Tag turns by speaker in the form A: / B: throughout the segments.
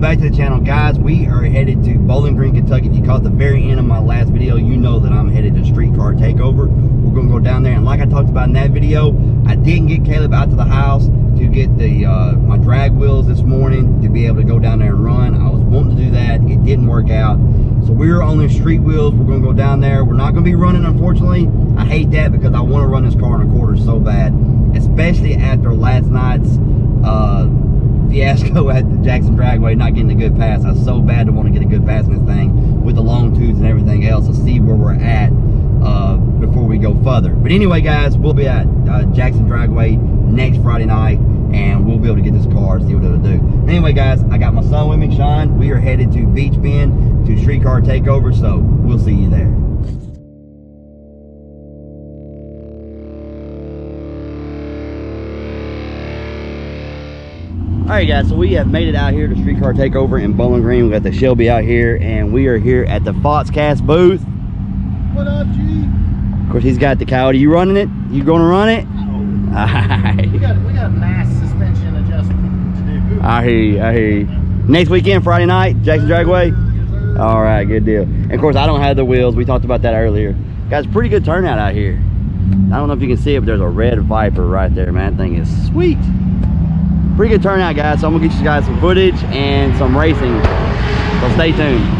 A: back to the channel, guys. We are headed to Bowling Green, Kentucky. If you caught the very end of my last video, you know that I'm headed to Street Car Takeover. We're gonna go down there, and like I talked about in that video, I didn't get Caleb out to the house to get the my drag wheels this morning to be able to go down there and run. I was wanting to do that. It didn't work out. So we're on the street wheels. We're gonna go down there. We're not gonna be running, unfortunately. I hate that because I want to run this car in a quarter so bad, especially after last night's fiasco at the Jackson Dragway, not getting a good pass. I was so bad to want to get a good pass in this thing with the Longtubes and everything else to see where we're at before we go further. But anyway, guys, we'll be at Jackson Dragway next Friday night, and we'll be able to get this car and see what it'll do. Anyway, guys, I got my son with me, Sean. We are headed to Beach Bend to Street Car Takeover, so we'll see you there. Alright guys, so we have made it out here to Street Car Takeover in Bowling Green. We got the Shelby out here, and we are here at the Foxcast booth.
B: What up, G?
A: Of course, he's got the Coyote. You running it? You gonna run it?
B: Oh.
A: Alright.
B: We got a mass suspension adjustment to do.
A: I hear you, I hear you. Next weekend, Friday night, Jackson Dragway?
B: Yes,
A: Alright, good deal. And of course, I don't have the wheels. We talked about that earlier. Guys, pretty good turnout out here. I don't know if you can see it, but there's a red Viper right there, man. That thing is sweet. Pretty good turnout, guys. So I'm gonna get you guys some footage and some racing. So stay tuned.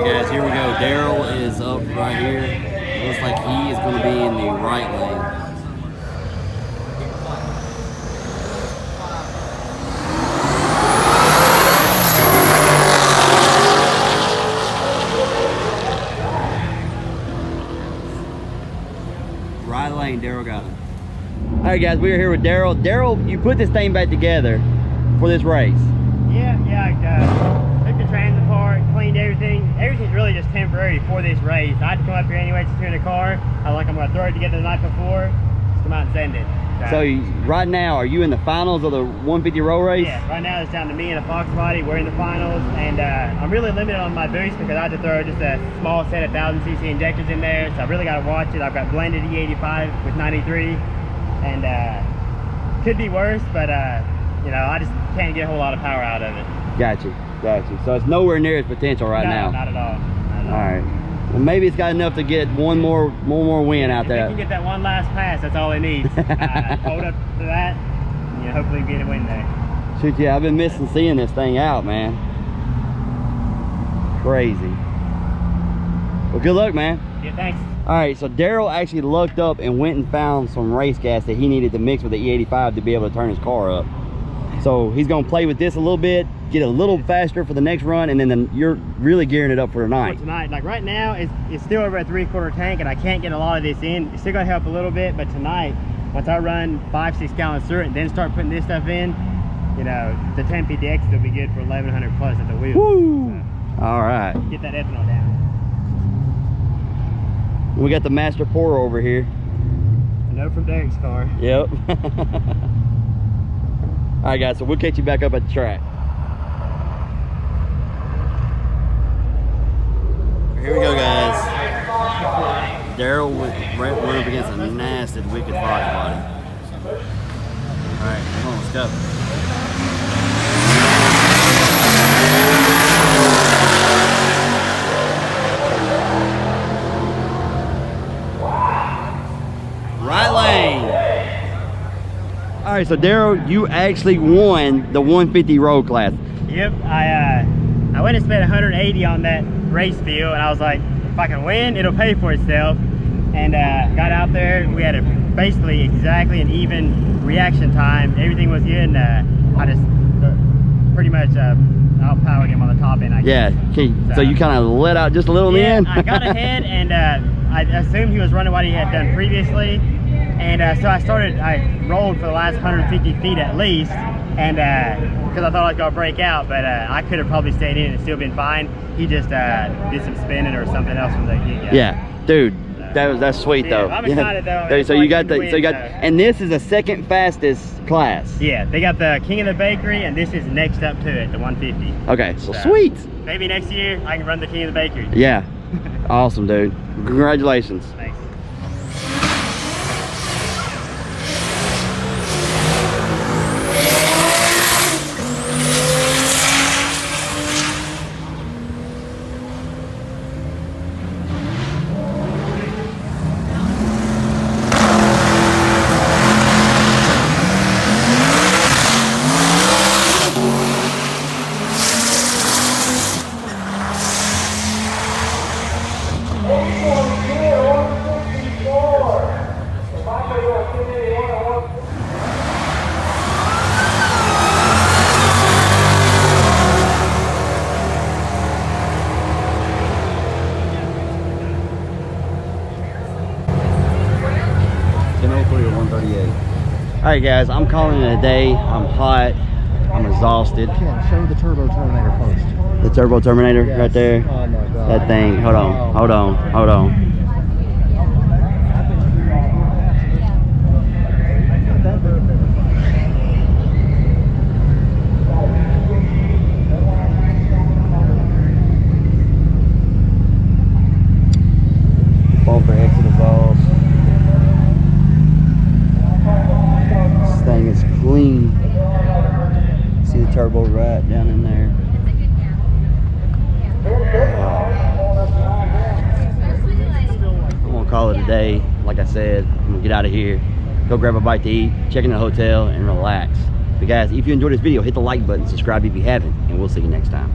A: Alright guys, here we go. Daryle is up right here. It looks like he is going to be in the right lane. Right lane, Daryle got him. Alright guys, we are here with Daryle. Daryle, you put this thing back together for this race.
C: Yeah, I took the trans apart, cleaned everything. Everything's really just temporary for this race. I had to come up here anyway to tune the car. I was like, I'm going to throw it together the night before, just come out and send it.
A: So right now, are you in the finals of the 150 row race?
C: Yeah, right now it's down to me and a Fox body. We're in the finals, and I'm really limited on my boost because I had to throw just a small set of 1000cc injectors in there. So I really got to watch it. I've got blended E85 with 93, and could be worse, but you know, I just can't get a whole lot of power out of it.
A: Got you. So it's nowhere near its potential right now.
C: Not at all.
A: All right. Well, maybe it's got enough to get one more win out there.
C: If we can get that one last pass, that's all it needs. Hold up to that, and hopefully get a win there.
A: Shoot, yeah, I've been missing seeing this thing out, man. Crazy. Well, good luck, man.
C: Yeah, thanks.
A: All right, so Daryle actually looked up and went and found some race gas that he needed to mix with the E85 to be able to turn his car up. So he's gonna play with this a little bit, get a little faster for the next run, and then you're really gearing it up for tonight.
C: For tonight, like right now, it's still over a 3/4 tank, and I can't get a lot of this in. It's still gonna help a little bit, but tonight, once I run 5-6 gallons through it, and then start putting this stuff in, you know, the 10 PDX will be good for 1100 plus at the wheel.
A: Woo!
C: So,
A: all right.
C: Get that ethanol down.
A: We got the master pourer over here.
C: A note from Derek's car.
A: Yep. All right, guys, so we'll catch you back up at the track. Here we go, guys. Daryle went up against a nasty wicked Fox body. All right, come on, let's go. Right lane. All right, so Daryle, you actually won the 150 road class.
C: Yep, I went and spent 180 on that race field, and I was like, if I can win, it'll pay for itself. And got out there, we had basically exactly an even reaction time. Everything was good, and I just pretty much outpowered him on the top end, I guess.
A: Yeah, okay. So you kind of let out just a little in the end?
C: I got ahead, and I assumed he was running what he had done previously. And so I rolled for the last 150 feet at least, and because I thought I was gonna break out, but I could have probably stayed in and still been fine. He just did some spinning or something else from the get-go.
A: Yeah, dude, that's sweet though.
C: I'm excited though.
A: So you got and this is the second fastest class.
C: Yeah, they got the King of the Bakery, and this is next up to it, the 150.
A: Okay, so sweet.
C: Maybe next year I can run the King of the Bakery.
A: Yeah, awesome, dude. Congratulations.
C: Thanks.
A: Alright guys, I'm calling it a day. I'm hot. I'm exhausted.
B: Ken, show the Turbo Terminator first.
A: The Turbo Terminator
B: Yes.
A: right there.
B: Oh my God.
A: That thing. Hold on. Hold on. Hold on. Bumper exit exhaust. This thing is clean. See the turbo right down in there. I'm gonna call it a day. Like I said, I'm gonna get out of here, go grab a bite to eat, check in the hotel, and relax. But guys, if you enjoyed this video, hit the like button, subscribe if you haven't, and we'll see you next time.